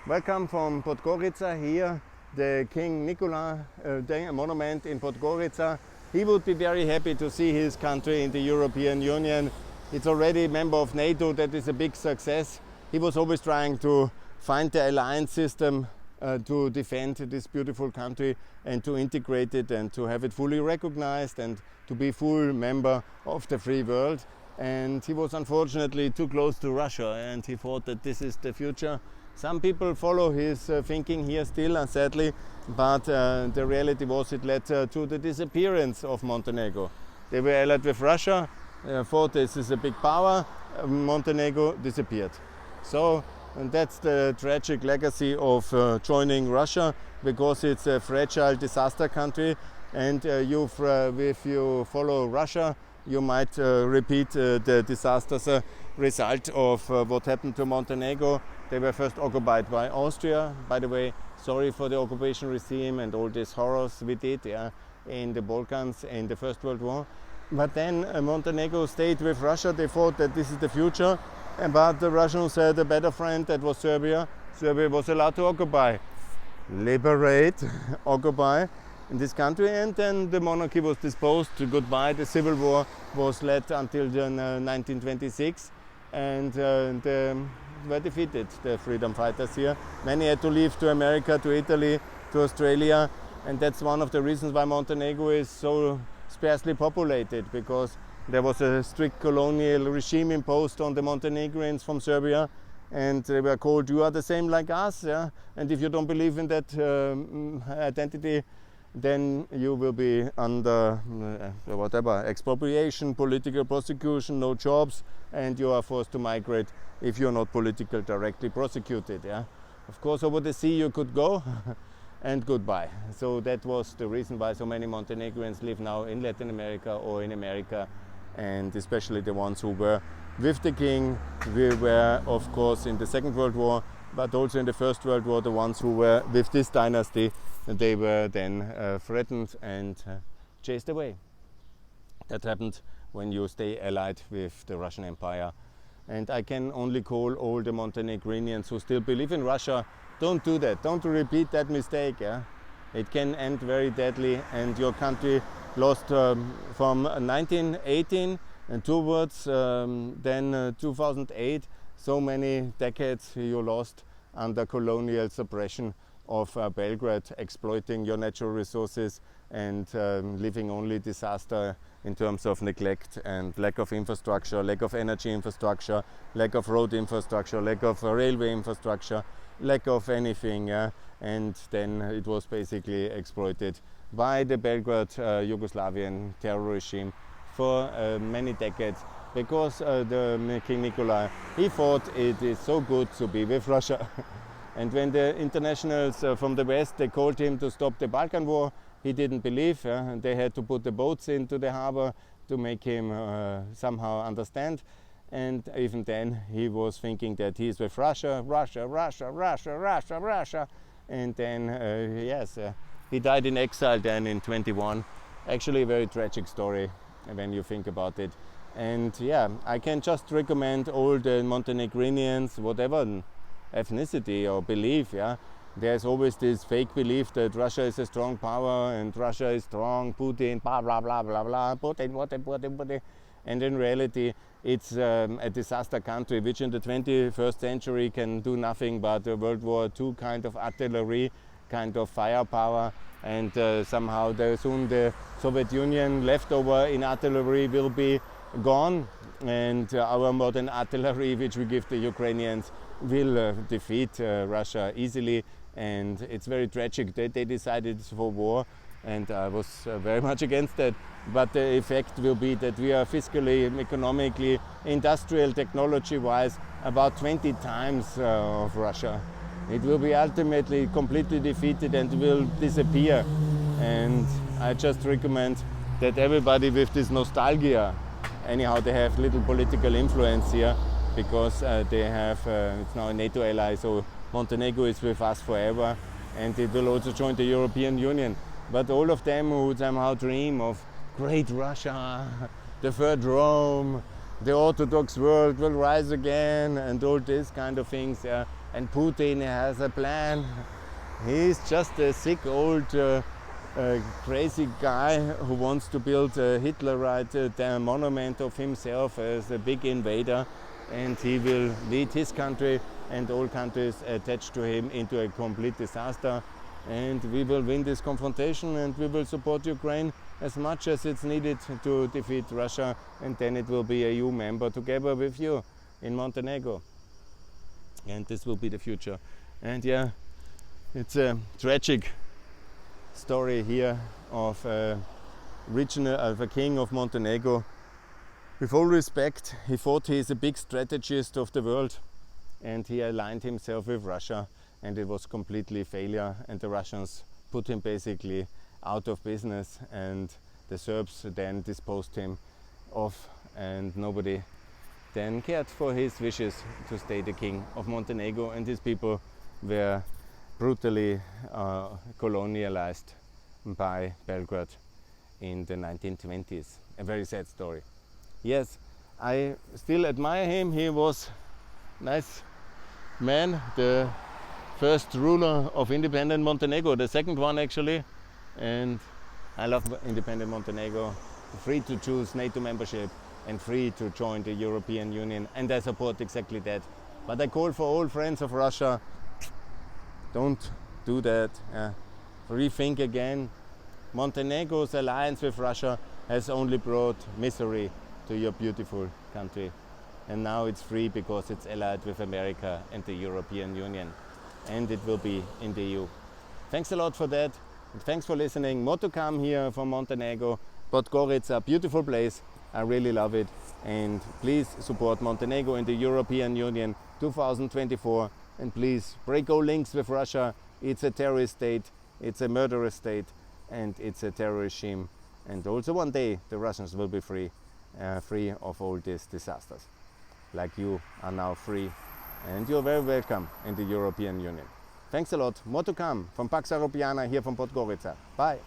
Welcome from Podgorica here, the King Nicola monument in Podgorica. He would be very happy to see his country in the European Union. It's already a member of NATO, that is a big success. He was always trying to find the alliance system to defend this beautiful country and to integrate it and to have it fully recognized and to be full member of the free world. And he was unfortunately too close to Russia, and he thought that this is the future. Some people follow his thinking here still, sadly, but the reality was it led to the disappearance of Montenegro. They were allied with Russia, thought this is a big power, Montenegro disappeared. So and that's the tragic legacy of joining Russia, because it's a fragile disaster country, and if you follow Russia, you might repeat the disastrous result of what happened to Montenegro. They were first occupied by Austria. By the way, sorry for the occupation regime and all these horrors we did in the Balkans in the First World War. But then Montenegro stayed with Russia. They thought that this is the future. But the Russians had a better friend, that was Serbia. Serbia was allowed to occupy, liberate, occupy in this country, and then the monarchy was disposed to goodbye. The civil war was led until 1926, and they were defeated, the freedom fighters here. Many had to leave to America, to Italy, to Australia, and that's one of the reasons why Montenegro is so sparsely populated, because there was a strict colonial regime imposed on the Montenegrins from Serbia, and they were called, you are the same like us, yeah? And if you don't believe in that identity, then you will be under expropriation, political prosecution, no jobs, and you are forced to migrate if you're not politically directly prosecuted. Yeah? Of course, over the sea you could go and goodbye. So that was the reason why so many Montenegrins live now in Latin America or in America, and especially the ones who were with the king. We were, of course, in the Second World War, but also in the First World War, the ones who were with this dynasty, they were then threatened and chased away. That happened when you stay allied with the Russian Empire. And I can only call all the Montenegrinians who still believe in Russia, don't do that, don't repeat that mistake. Yeah? It can end very deadly, and your country lost from 1918 and towards then 2008, so many decades you lost under colonial suppression of Belgrade, exploiting your natural resources and living only disaster in terms of neglect and lack of infrastructure, lack of energy infrastructure, lack of road infrastructure, lack of railway infrastructure, lack of anything. And then it was basically exploited by the Belgrade Yugoslavian terror regime for many decades, because the King Nicola, he thought it is so good to be with Russia. And when the internationals from the West, they called him to stop the Balkan War, he didn't believe. They had to put the boats into the harbor to make him somehow understand. And even then he was thinking that he's with Russia, Russia, Russia, Russia, Russia, Russia. And then, he died in exile then in 21. Actually a very tragic story when you think about it. And yeah, I can just recommend all the Montenegrinians, whatever ethnicity or belief, yeah, there's always this fake belief that Russia is a strong power and Russia is strong, Putin, blah, blah, blah, blah, blah, Putin. And in reality, it's a disaster country which in the 21st century can do nothing but a World War II kind of artillery, kind of firepower, and somehow soon the Soviet Union leftover in artillery will be gone, and our modern artillery, which we give the Ukrainians, will defeat Russia easily. And it's very tragic that they decided for war, and I was very much against that. But the effect will be that we are fiscally, economically, industrial, technology-wise about 20 times of Russia. It will be ultimately completely defeated and will disappear. And I just recommend that everybody with this nostalgia, anyhow they have little political influence here, because they have, it's now a NATO ally, so Montenegro is with us forever, and it will also join the European Union. But all of them who somehow dream of great Russia, the third Rome, the Orthodox world will rise again, and all these kind of things, and Putin has a plan. He's just a sick old crazy guy who wants to build a Hitlerite monument of himself as a big invader, and he will lead his country and all countries attached to him into a complete disaster. And we will win this confrontation, and we will support Ukraine as much as it's needed to defeat Russia, and then it will be a EU member together with you in Montenegro. And this will be the future. And yeah, it's a tragic story here of a king of Montenegro. With all respect, he thought he is a big strategist of the world, and he aligned himself with Russia, and it was completely failure, and the Russians put him basically out of business, and the Serbs then disposed him off, and nobody then cared for his wishes to stay the king of Montenegro, and his people were brutally colonialized by Belgrade in the 1920s. A very sad story. Yes, I still admire him. He was a nice man, the first ruler of independent Montenegro, the second one actually, and I love independent Montenegro, free to choose NATO membership and free to join the European Union, and I support exactly that. But I call for all friends of Russia, don't do that. Rethink again. Montenegro's alliance with Russia has only brought misery to your beautiful country, and now it's free because it's allied with America and the European Union, and it will be in the EU. Thanks a lot for that, and thanks for listening. More to come here from Montenegro. Podgorica, beautiful place. I really love it, and please support Montenegro in the European Union 2024, and please break all links with Russia. It's a terrorist state, it's a murderous state, and it's a terror regime, and also one day the Russians will be free of all these disasters, like you are now free, and you're very welcome in the European Union. Thanks a lot. More to come from Pax Europiana here from Podgorica. Bye.